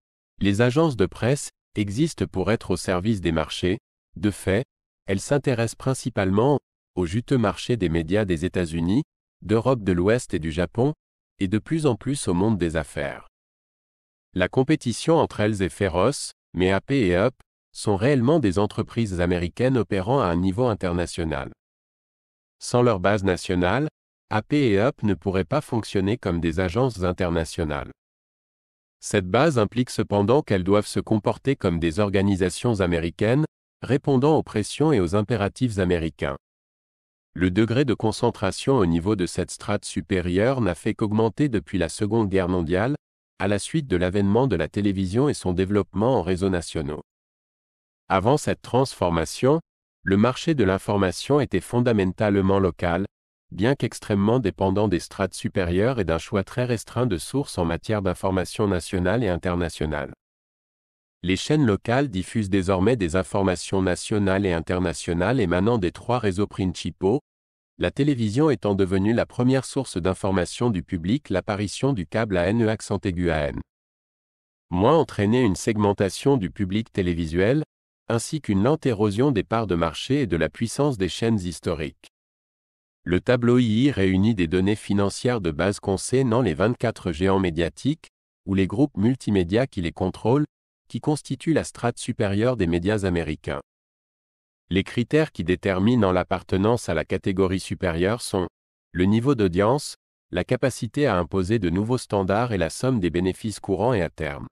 les agences de presse existent pour être au service des marchés. De fait, elles s'intéressent principalement au juteux marché des médias des États-Unis, d'Europe de l'Ouest et du Japon, et de plus en plus au monde des affaires. La compétition entre elles est féroce, mais AP et UP sont réellement des entreprises américaines opérant à un niveau international. Sans leur base nationale, AP et UP ne pourraient pas fonctionner comme des agences internationales. Cette base implique cependant qu'elles doivent se comporter comme des organisations américaines, répondant aux pressions et aux impératifs américains. Le degré de concentration au niveau de cette strate supérieure n'a fait qu'augmenter depuis la Seconde Guerre mondiale, à la suite de l'avènement de la télévision et son développement en réseaux nationaux. Avant cette transformation, le marché de l'information était fondamentalement local, bien qu'extrêmement dépendant des strates supérieures et d'un choix très restreint de sources en matière d'information nationale et internationale. Les chaînes locales diffusent désormais des informations nationales et internationales émanant des 3 réseaux principaux, la télévision étant devenue la première source d'information du public, l'apparition du câble à N accent aigu à N. Moins entraîné une segmentation du public télévisuel, ainsi qu'une lente érosion des parts de marché et de la puissance des chaînes historiques. Le tableau II réunit des données financières de base concernant les 24 géants médiatiques, ou les groupes multimédias qui les contrôlent, qui constituent la strate supérieure des médias américains. Les critères qui déterminent l'appartenance à la catégorie supérieure sont le niveau d'audience, la capacité à imposer de nouveaux standards et la somme des bénéfices courants et à terme.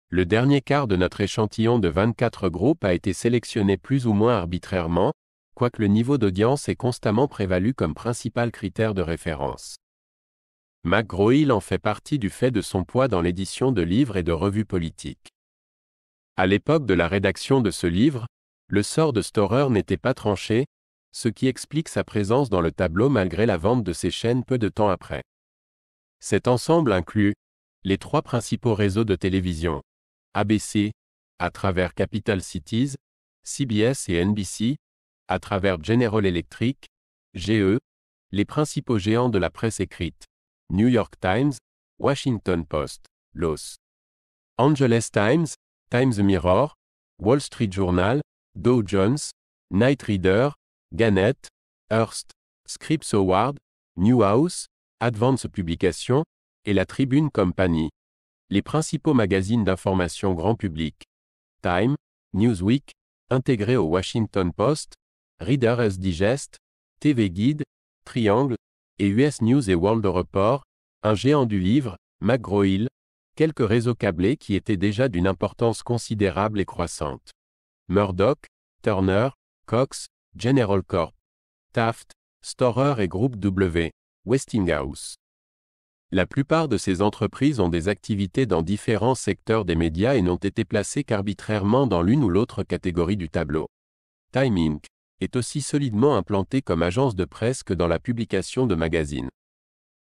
Le dernier quart de notre échantillon de 24 groupes a été sélectionné plus ou moins arbitrairement, quoique le niveau d'audience ait constamment prévalu comme principal critère de référence. McGraw-Hill en fait partie du fait de son poids dans l'édition de livres et de revues politiques. À l'époque de la rédaction de ce livre, le sort de Storer n'était pas tranché, ce qui explique sa présence dans le tableau malgré la vente de ses chaînes peu de temps après. Cet ensemble inclut les 3 principaux réseaux de télévision, ABC, à travers Capital Cities, CBS et NBC, à travers General Electric, GE, les principaux géants de la presse écrite, New York Times, Washington Post, Los Angeles Times, Times Mirror, Wall Street Journal, Dow Jones, Knight Reader, Gannett, Hearst, Scripps Howard, Newhouse, Advance Publications, et la Tribune Company. Les principaux magazines d'information grand public, Time, Newsweek, intégrés au Washington Post, Reader's Digest, TV Guide, Triangle, et US News et World Report, un géant du livre, McGraw-Hill, quelques réseaux câblés qui étaient déjà d'une importance considérable et croissante. Murdoch, Turner, Cox, General Corp, Taft, Storer et Groupe W, Westinghouse. La plupart de ces entreprises ont des activités dans différents secteurs des médias et n'ont été placées qu'arbitrairement dans l'une ou l'autre catégorie du tableau. Time Inc. est aussi solidement implantée comme agence de presse que dans la publication de magazines.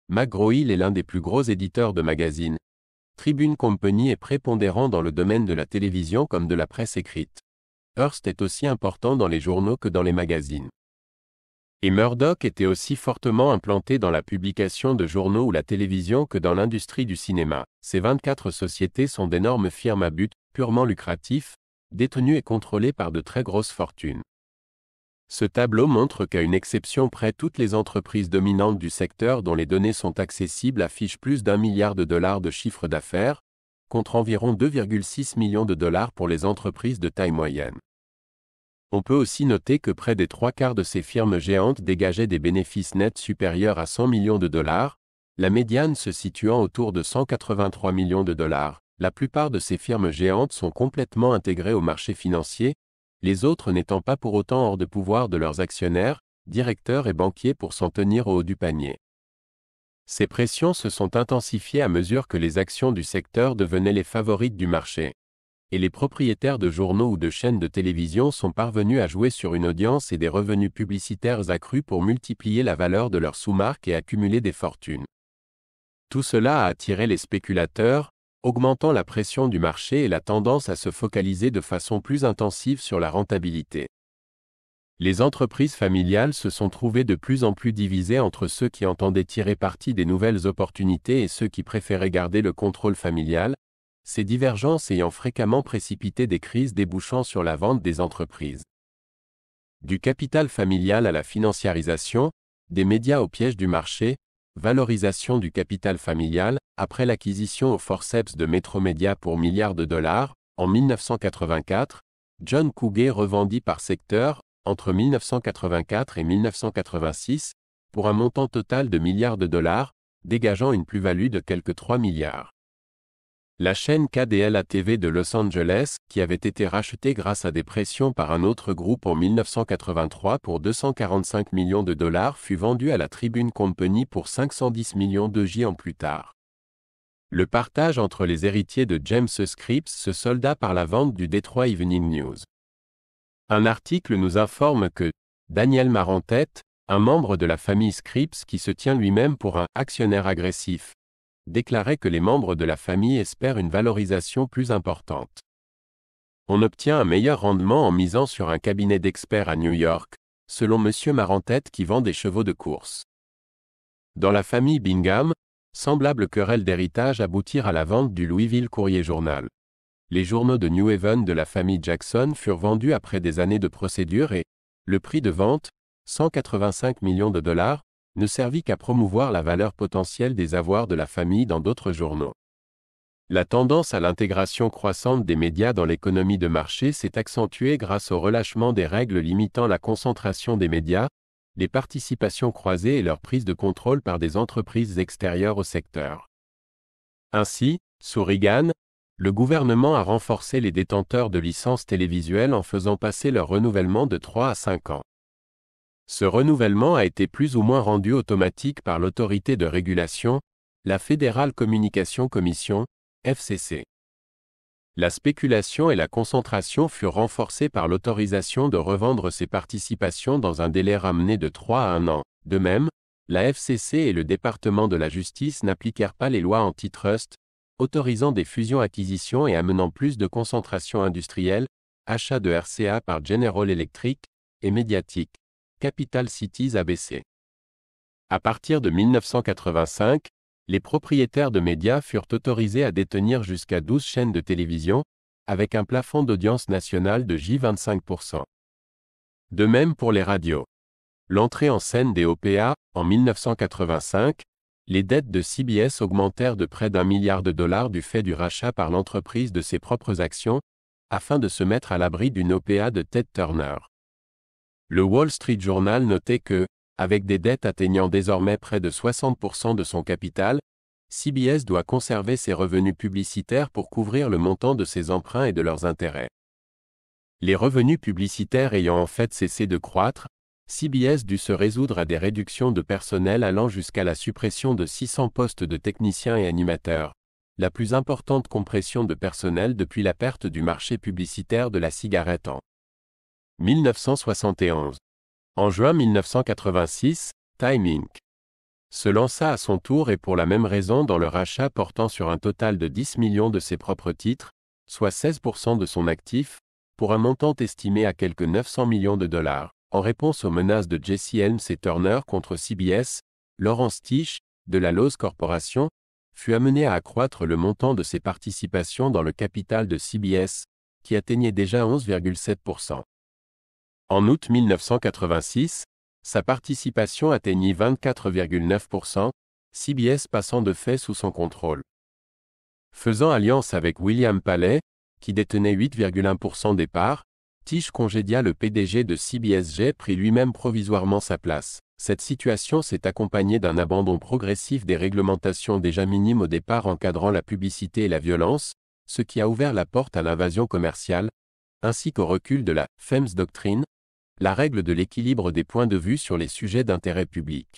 McGraw-Hill est l'un des plus gros éditeurs de magazines. Tribune Company est prépondérant dans le domaine de la télévision comme de la presse écrite. Hearst est aussi important dans les journaux que dans les magazines. Et Murdoch était aussi fortement implanté dans la publication de journaux ou la télévision que dans l'industrie du cinéma. Ces 24 sociétés sont d'énormes firmes à but purement lucratif, détenues et contrôlées par de très grosses fortunes. Ce tableau montre qu'à une exception près, toutes les entreprises dominantes du secteur dont les données sont accessibles affichent plus d'1 milliard de dollars de chiffre d'affaires, contre environ 2,6 millions de dollars pour les entreprises de taille moyenne. On peut aussi noter que près des 3/4 de ces firmes géantes dégageaient des bénéfices nets supérieurs à 100 millions de dollars, la médiane se situant autour de 183 millions de dollars. La plupart de ces firmes géantes sont complètement intégrées au marché financier, les autres n'étant pas pour autant hors de pouvoir de leurs actionnaires, directeurs et banquiers pour s'en tenir au haut du panier. Ces pressions se sont intensifiées à mesure que les actions du secteur devenaient les favorites du marché. Et les propriétaires de journaux ou de chaînes de télévision sont parvenus à jouer sur une audience et des revenus publicitaires accrus pour multiplier la valeur de leurs sous-marques et accumuler des fortunes. Tout cela a attiré les spéculateurs, augmentant la pression du marché et la tendance à se focaliser de façon plus intensive sur la rentabilité. Les entreprises familiales se sont trouvées de plus en plus divisées entre ceux qui entendaient tirer parti des nouvelles opportunités et ceux qui préféraient garder le contrôle familial, ces divergences ayant fréquemment précipité des crises débouchant sur la vente des entreprises. Du capital familial à la financiarisation, des médias au piège du marché, valorisation du capital familial, après l'acquisition au forceps de Metromedia pour milliards de dollars, en 1984, John Cougar revendit par secteur, entre 1984 et 1986, pour un montant total de milliards de dollars, dégageant une plus-value de quelques 3 milliards. La chaîne KDLA-TV de Los Angeles, qui avait été rachetée grâce à des pressions par un autre groupe en 1983 pour 245 millions de dollars, fut vendue à la Tribune Company pour 510 millions de ans plus tard. Le partage entre les héritiers de James Scripps se solda par la vente du Detroit Evening News. Un article nous informe que Daniel Marantette, un membre de la famille Scripps qui se tient lui-même pour un actionnaire agressif, déclarait que les membres de la famille espèrent une valorisation plus importante. On obtient un meilleur rendement en misant sur un cabinet d'experts à New York, selon M. Marantette qui vend des chevaux de course. Dans la famille Bingham, semblable querelle d'héritage aboutirent à la vente du Louisville Courrier-Journal. Les journaux de New Haven de la famille Jackson furent vendus après des années de procédure et le prix de vente, 185 millions de dollars, ne servit qu'à promouvoir la valeur potentielle des avoirs de la famille dans d'autres journaux. La tendance à l'intégration croissante des médias dans l'économie de marché s'est accentuée grâce au relâchement des règles limitant la concentration des médias, les participations croisées et leur prise de contrôle par des entreprises extérieures au secteur. Ainsi, sous Reagan, le gouvernement a renforcé les détenteurs de licences télévisuelles en faisant passer leur renouvellement de 3 à 5 ans. Ce renouvellement a été plus ou moins rendu automatique par l'autorité de régulation, la Federal Communication Commission, FCC. La spéculation et la concentration furent renforcées par l'autorisation de revendre ses participations dans un délai ramené de 3 à 1 an. De même, la FCC et le département de la justice n'appliquèrent pas les lois antitrust, autorisant des fusions-acquisitions et amenant plus de concentration industrielle, achat de RCA par General Electric, et médiatique. Capital Cities ABC. À partir de 1985, les propriétaires de médias furent autorisés à détenir jusqu'à 12 chaînes de télévision, avec un plafond d'audience nationale de J25%. De même pour les radios. L'entrée en scène des OPA, en 1985, les dettes de CBS augmentèrent de près d'1 milliard de dollars du fait du rachat par l'entreprise de ses propres actions, afin de se mettre à l'abri d'une OPA de Ted Turner. Le Wall Street Journal notait que, avec des dettes atteignant désormais près de 60% de son capital, CBS doit conserver ses revenus publicitaires pour couvrir le montant de ses emprunts et de leurs intérêts. Les revenus publicitaires ayant en fait cessé de croître, CBS dut se résoudre à des réductions de personnel allant jusqu'à la suppression de 600 postes de techniciens et animateurs, la plus importante compression de personnel depuis la perte du marché publicitaire de la cigarette en 1971. En juin 1986, Time Inc. se lança à son tour et pour la même raison dans le rachat portant sur un total de 10 millions de ses propres titres, soit 16% de son actif, pour un montant estimé à quelque 900 millions de dollars. en réponse aux menaces de Jesse Helms et Turner contre CBS, Lawrence Tisch, de la Lowe's Corporation, fut amené à accroître le montant de ses participations dans le capital de CBS, qui atteignait déjà 11,7%. En août 1986, sa participation atteignit 24,9%, CBS passant de fait sous son contrôle. Faisant alliance avec William Paley, qui détenait 8,1% des parts, Tisch congédia le PDG de CBS, prit lui-même provisoirement sa place. Cette situation s'est accompagnée d'un abandon progressif des réglementations déjà minimes au départ encadrant la publicité et la violence, ce qui a ouvert la porte à l'invasion commerciale, ainsi qu'au recul de la « FEMS Doctrine », la règle de l'équilibre des points de vue sur les sujets d'intérêt public.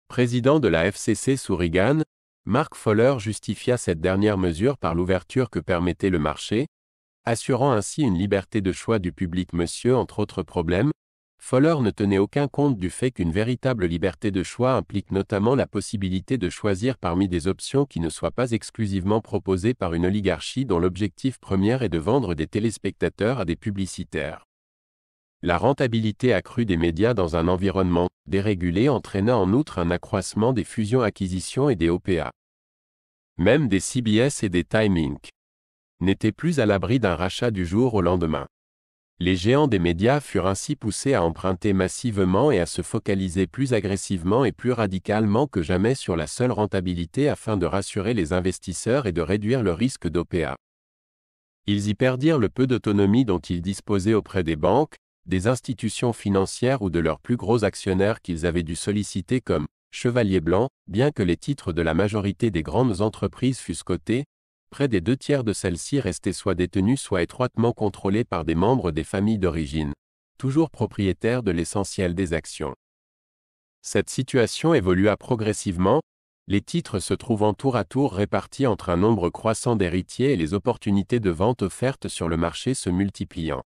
Président de la FCC sous Reagan, Mark Fowler justifia cette dernière mesure par l'ouverture que permettait le marché, assurant ainsi une liberté de choix du public. Entre autres problèmes, Fowler ne tenait aucun compte du fait qu'une véritable liberté de choix implique notamment la possibilité de choisir parmi des options qui ne soient pas exclusivement proposées par une oligarchie dont l'objectif premier est de vendre des téléspectateurs à des publicitaires. La rentabilité accrue des médias dans un environnement dérégulé entraîna en outre un accroissement des fusions-acquisitions et des OPA. Même des CBS et des Time Inc. n'étaient plus à l'abri d'un rachat du jour au lendemain. Les géants des médias furent ainsi poussés à emprunter massivement et à se focaliser plus agressivement et plus radicalement que jamais sur la seule rentabilité afin de rassurer les investisseurs et de réduire le risque d'OPA. Ils y perdirent le peu d'autonomie dont ils disposaient auprès des banques, des institutions financières ou de leurs plus gros actionnaires qu'ils avaient dû solliciter comme « chevaliers blancs », bien que les titres de la majorité des grandes entreprises fussent cotés. Près des 2/3 de celles-ci restaient soit détenues soit étroitement contrôlées par des membres des familles d'origine, toujours propriétaires de l'essentiel des actions. Cette situation évolua progressivement, les titres se trouvant tour à tour répartis entre un nombre croissant d'héritiers et les opportunités de vente offertes sur le marché se multipliant.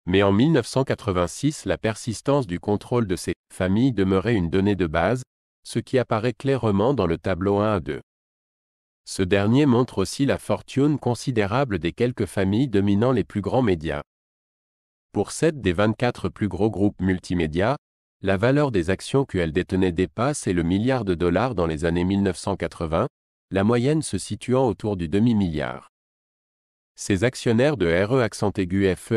Mais en 1986, la persistance du contrôle de ces familles demeurait une donnée de base, ce qui apparaît clairement dans le tableau 1 à 2. Ce dernier montre aussi la fortune considérable des quelques familles dominant les plus grands médias. Pour 7 des 24 plus gros groupes multimédia, la valeur des actions qu'elles détenaient dépasse le $1 milliard dans les années 1980, la moyenne se situant autour du demi-milliard. Ces actionnaires de FE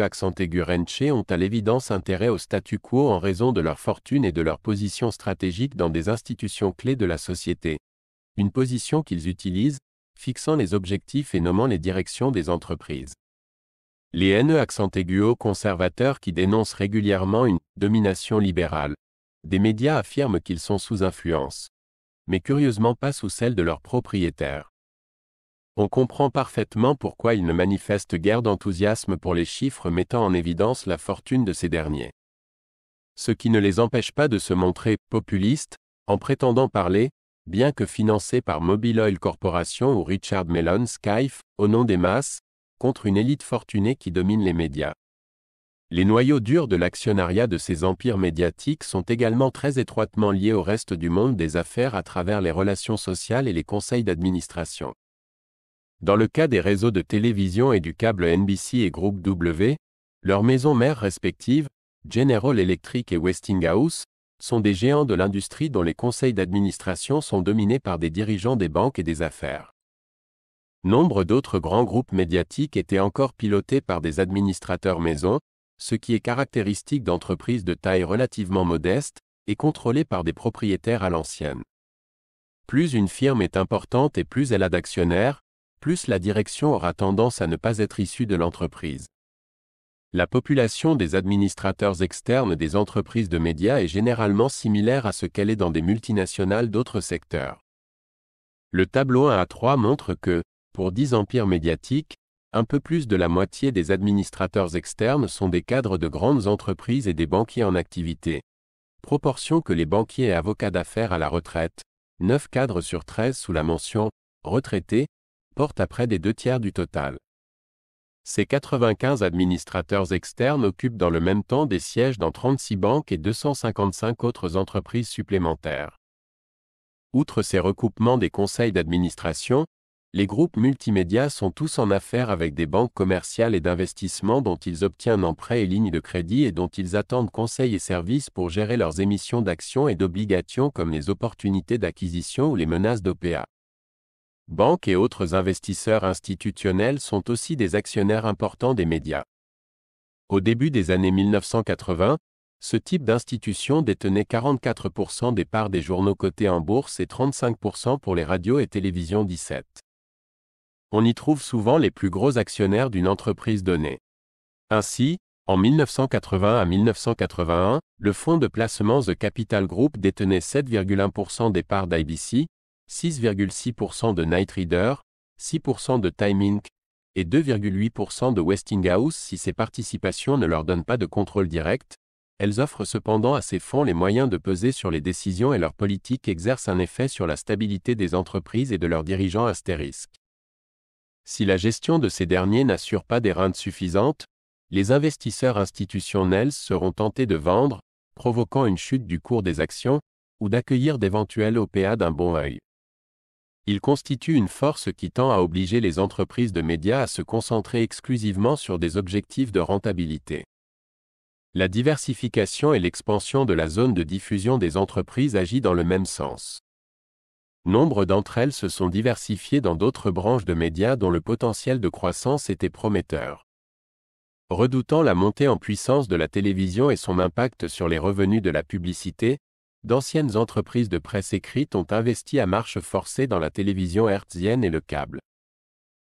ont à l'évidence intérêt au statu quo en raison de leur fortune et de leur position stratégique dans des institutions clés de la société. Une position qu'ils utilisent, fixant les objectifs et nommant les directions des entreprises. Les NE conservateurs qui dénoncent régulièrement une « domination libérale ». Des médias affirment qu'ils sont sous influence. Mais curieusement pas sous celle de leurs propriétaires. On comprend parfaitement pourquoi ils ne manifestent guère d'enthousiasme pour les chiffres mettant en évidence la fortune de ces derniers. Ce qui ne les empêche pas de se montrer « populistes » en prétendant parler, bien que financés par Mobil Oil Corporation ou Richard Mellon Scaife, au nom des masses, contre une élite fortunée qui domine les médias. Les noyaux durs de l'actionnariat de ces empires médiatiques sont également très étroitement liés au reste du monde des affaires à travers les relations sociales et les conseils d'administration. Dans le cas des réseaux de télévision et du câble NBC et Groupe W, leurs maisons mères respectives, General Electric et Westinghouse, sont des géants de l'industrie dont les conseils d'administration sont dominés par des dirigeants des banques et des affaires. Nombre d'autres grands groupes médiatiques étaient encore pilotés par des administrateurs maison, ce qui est caractéristique d'entreprises de taille relativement modeste, et contrôlées par des propriétaires à l'ancienne. Plus une firme est importante et plus elle a d'actionnaires, plus la direction aura tendance à ne pas être issue de l'entreprise. La population des administrateurs externes des entreprises de médias est généralement similaire à ce qu'elle est dans des multinationales d'autres secteurs. Le tableau 1 à 3 montre que, pour 10 empires médiatiques, un peu plus de la moitié des administrateurs externes sont des cadres de grandes entreprises et des banquiers en activité. Proportion que les banquiers et avocats d'affaires à la retraite, 9 cadres sur 13 sous la mention « retraités », portent à près des 2/3 du total. Ces 95 administrateurs externes occupent dans le même temps des sièges dans 36 banques et 255 autres entreprises supplémentaires. Outre ces recoupements des conseils d'administration, les groupes multimédia sont tous en affaires avec des banques commerciales et d'investissement dont ils obtiennent emprunts et lignes de crédit et dont ils attendent conseils et services pour gérer leurs émissions d'actions et d'obligations comme les opportunités d'acquisition ou les menaces d'OPA. Banques et autres investisseurs institutionnels sont aussi des actionnaires importants des médias. Au début des années 1980, ce type d'institution détenait 44% des parts des journaux cotés en bourse et 35% pour les radios et télévisions 17. On y trouve souvent les plus gros actionnaires d'une entreprise donnée. Ainsi, en 1980 à 1981, le fonds de placement The Capital Group détenait 7,1% des parts d'IBC, 6,6% de Knight Ridder, 6% de Time Inc. et 2,8% de Westinghouse si ces participations ne leur donnent pas de contrôle direct. Elles offrent cependant à ces fonds les moyens de peser sur les décisions et leur politique exerce un effet sur la stabilité des entreprises et de leurs dirigeants astérisques. Si la gestion de ces derniers n'assure pas des rentes suffisantes, les investisseurs institutionnels seront tentés de vendre, provoquant une chute du cours des actions, ou d'accueillir d'éventuels OPA d'un bon œil. Ils constituent une force qui tend à obliger les entreprises de médias à se concentrer exclusivement sur des objectifs de rentabilité. La diversification et l'expansion de la zone de diffusion des entreprises agit dans le même sens. Nombre d'entre elles se sont diversifiées dans d'autres branches de médias dont le potentiel de croissance était prometteur. Redoutant la montée en puissance de la télévision et son impact sur les revenus de la publicité, d'anciennes entreprises de presse écrite ont investi à marche forcée dans la télévision hertzienne et le câble.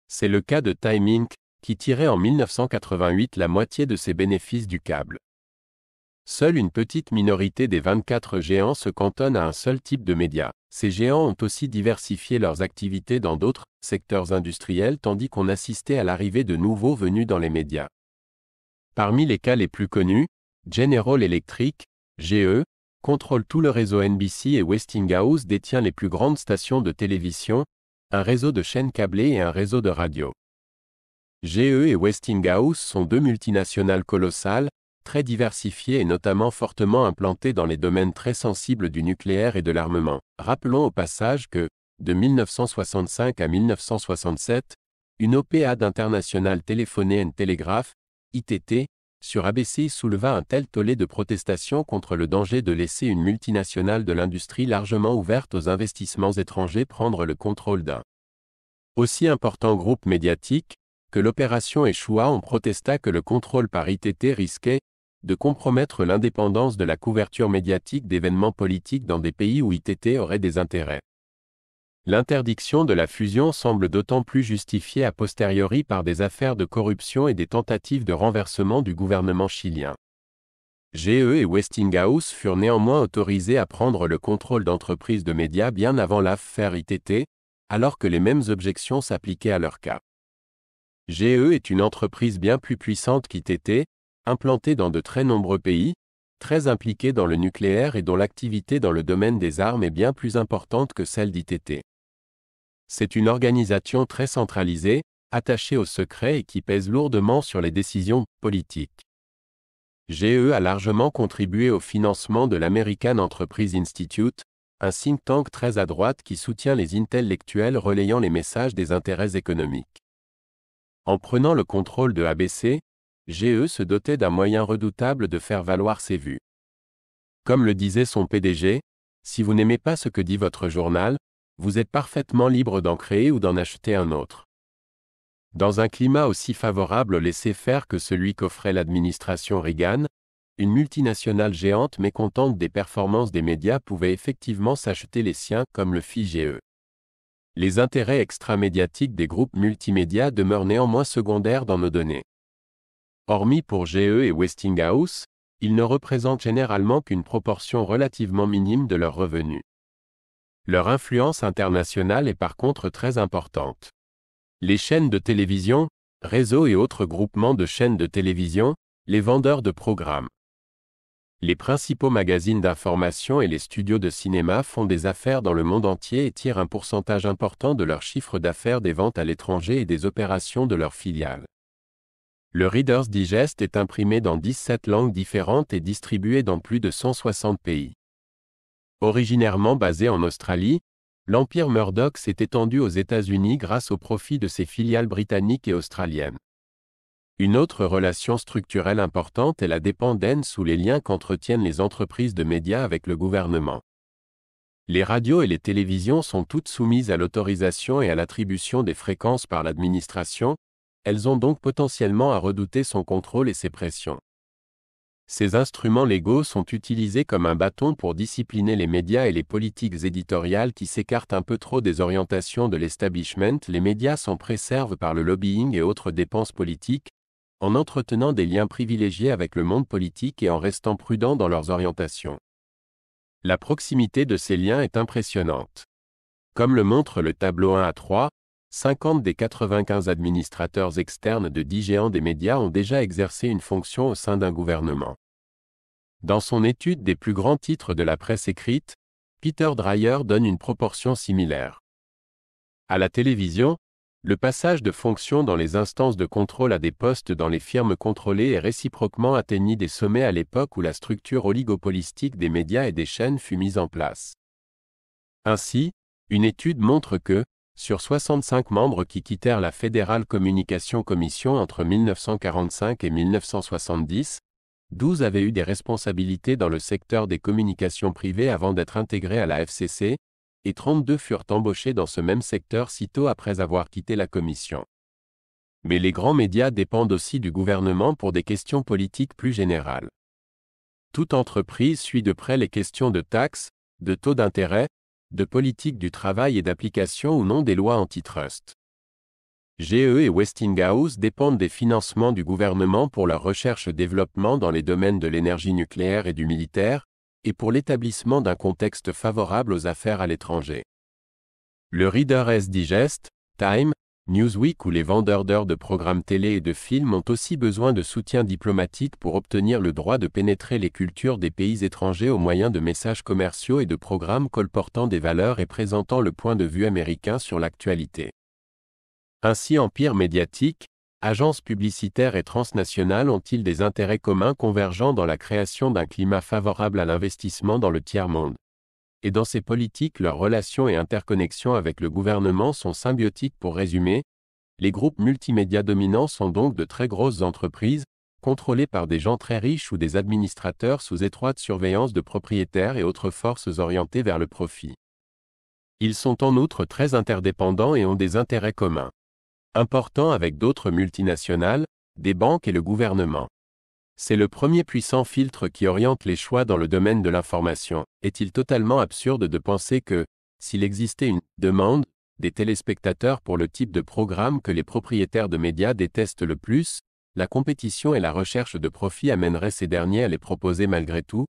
C'est le cas de Time Inc., qui tirait en 1988 la moitié de ses bénéfices du câble. Seule une petite minorité des 24 géants se cantonne à un seul type de médias. Ces géants ont aussi diversifié leurs activités dans d'autres secteurs industriels tandis qu'on assistait à l'arrivée de nouveaux venus dans les médias. Parmi les cas les plus connus, General Electric, GE, contrôle tout le réseau NBC et Westinghouse détient les plus grandes stations de télévision, un réseau de chaînes câblées et un réseau de radio. GE et Westinghouse sont deux multinationales colossales, très diversifiées et notamment fortement implantées dans les domaines très sensibles du nucléaire et de l'armement. Rappelons au passage que, de 1965 à 1967, une OPA d'International Telephone and Telegraph, ITT, sur ABC souleva un tel tollé de protestation contre le danger de laisser une multinationale de l'industrie largement ouverte aux investissements étrangers prendre le contrôle d'un aussi important groupe médiatique, que l'opération échoua. On protesta que le contrôle par ITT risquait de compromettre l'indépendance de la couverture médiatique d'événements politiques dans des pays où ITT aurait des intérêts. L'interdiction de la fusion semble d'autant plus justifiée a posteriori par des affaires de corruption et des tentatives de renversement du gouvernement chilien. GE et Westinghouse furent néanmoins autorisés à prendre le contrôle d'entreprises de médias bien avant l'affaire ITT, alors que les mêmes objections s'appliquaient à leur cas. GE est une entreprise bien plus puissante qu'ITT, implantée dans de très nombreux pays, très impliquée dans le nucléaire et dont l'activité dans le domaine des armes est bien plus importante que celle d'ITT. C'est une organisation très centralisée, attachée au secret et qui pèse lourdement sur les décisions politiques. GE a largement contribué au financement de l'American Enterprise Institute, un think tank très à droite qui soutient les intellectuels relayant les messages des intérêts économiques. En prenant le contrôle de ABC, GE se dotait d'un moyen redoutable de faire valoir ses vues. Comme le disait son PDG, si vous n'aimez pas ce que dit votre journal, vous êtes parfaitement libre d'en créer ou d'en acheter un autre. Dans un climat aussi favorable au laisser-faire que celui qu'offrait l'administration Reagan, une multinationale géante mécontente des performances des médias pouvait effectivement s'acheter les siens comme le fit GE. Les intérêts extramédiatiques des groupes multimédia demeurent néanmoins secondaires dans nos données. Hormis pour GE et Westinghouse, ils ne représentent généralement qu'une proportion relativement minime de leurs revenus. Leur influence internationale est par contre très importante. Les chaînes de télévision, réseaux et autres groupements de chaînes de télévision, les vendeurs de programmes. Les principaux magazines d'information et les studios de cinéma font des affaires dans le monde entier et tirent un pourcentage important de leur chiffre d'affaires des ventes à l'étranger et des opérations de leurs filiales. Le Reader's Digest est imprimé dans 17 langues différentes et distribué dans plus de 160 pays. Originairement basé en Australie, l'empire Murdoch s'est étendu aux États-Unis grâce au profit de ses filiales britanniques et australiennes. Une autre relation structurelle importante est la dépendance ou les liens qu'entretiennent les entreprises de médias avec le gouvernement. Les radios et les télévisions sont toutes soumises à l'autorisation et à l'attribution des fréquences par l'administration, elles ont donc potentiellement à redouter son contrôle et ses pressions. Ces instruments légaux sont utilisés comme un bâton pour discipliner les médias et les politiques éditoriales qui s'écartent un peu trop des orientations de l'establishment. Les médias s'en préservent par le lobbying et autres dépenses politiques, en entretenant des liens privilégiés avec le monde politique et en restant prudents dans leurs orientations. La proximité de ces liens est impressionnante. Comme le montre le tableau 1 à 3, 50 des 95 administrateurs externes de 10 géants des médias ont déjà exercé une fonction au sein d'un gouvernement. Dans son étude des plus grands titres de la presse écrite, Peter Dreyer donne une proportion similaire. À la télévision, le passage de fonctions dans les instances de contrôle à des postes dans les firmes contrôlées et réciproquement atteignit des sommets à l'époque où la structure oligopolistique des médias et des chaînes fut mise en place. Ainsi, une étude montre que, sur 65 membres qui quittèrent la Federal Communication Commission entre 1945 et 1970, 12 avaient eu des responsabilités dans le secteur des communications privées avant d'être intégrés à la FCC, et 32 furent embauchés dans ce même secteur sitôt après avoir quitté la commission. Mais les grands médias dépendent aussi du gouvernement pour des questions politiques plus générales. Toute entreprise suit de près les questions de taxes, de taux d'intérêt, de politique du travail et d'application ou non des lois antitrust. GE et Westinghouse dépendent des financements du gouvernement pour leur recherche-développement dans les domaines de l'énergie nucléaire et du militaire, et pour l'établissement d'un contexte favorable aux affaires à l'étranger. Le Reader's Digest, Time, Newsweek ou les vendeurs d'heures de programmes télé et de films ont aussi besoin de soutien diplomatique pour obtenir le droit de pénétrer les cultures des pays étrangers au moyen de messages commerciaux et de programmes colportant des valeurs et présentant le point de vue américain sur l'actualité. Ainsi empires médiatiques, agences publicitaires et transnationales ont-ils des intérêts communs convergents dans la création d'un climat favorable à l'investissement dans le tiers-monde. Et dans ces politiques, leurs relations et interconnexions avec le gouvernement sont symbiotiques. Pour résumer, les groupes multimédia dominants sont donc de très grosses entreprises, contrôlées par des gens très riches ou des administrateurs sous étroite surveillance de propriétaires et autres forces orientées vers le profit. Ils sont en outre très interdépendants et ont des intérêts communs importants avec d'autres multinationales, des banques et le gouvernement. C'est le premier puissant filtre qui oriente les choix dans le domaine de l'information. Est-il totalement absurde de penser que, s'il existait une demande des téléspectateurs pour le type de programme que les propriétaires de médias détestent le plus, la compétition et la recherche de profit amèneraient ces derniers à les proposer malgré tout?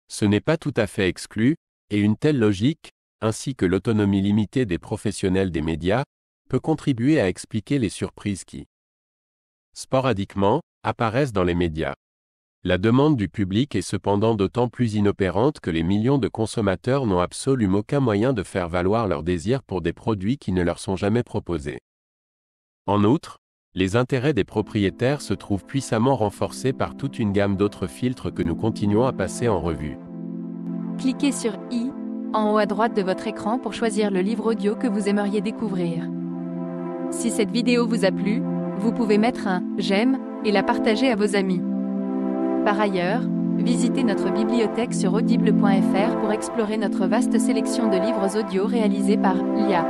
Ce n'est pas tout à fait exclu, et une telle logique, ainsi que l'autonomie limitée des professionnels des médias, peut contribuer à expliquer les surprises qui, sporadiquement, apparaissent dans les médias. La demande du public est cependant d'autant plus inopérante que les millions de consommateurs n'ont absolument aucun moyen de faire valoir leur désir pour des produits qui ne leur sont jamais proposés. En outre, les intérêts des propriétaires se trouvent puissamment renforcés par toute une gamme d'autres filtres que nous continuons à passer en revue. Cliquez sur i en haut à droite de votre écran pour choisir le livre audio que vous aimeriez découvrir. Si cette vidéo vous a plu, vous pouvez mettre un « j'aime » et la partager à vos amis. Par ailleurs, visitez notre bibliothèque sur audible.fr pour explorer notre vaste sélection de livres audio réalisés par l'IA.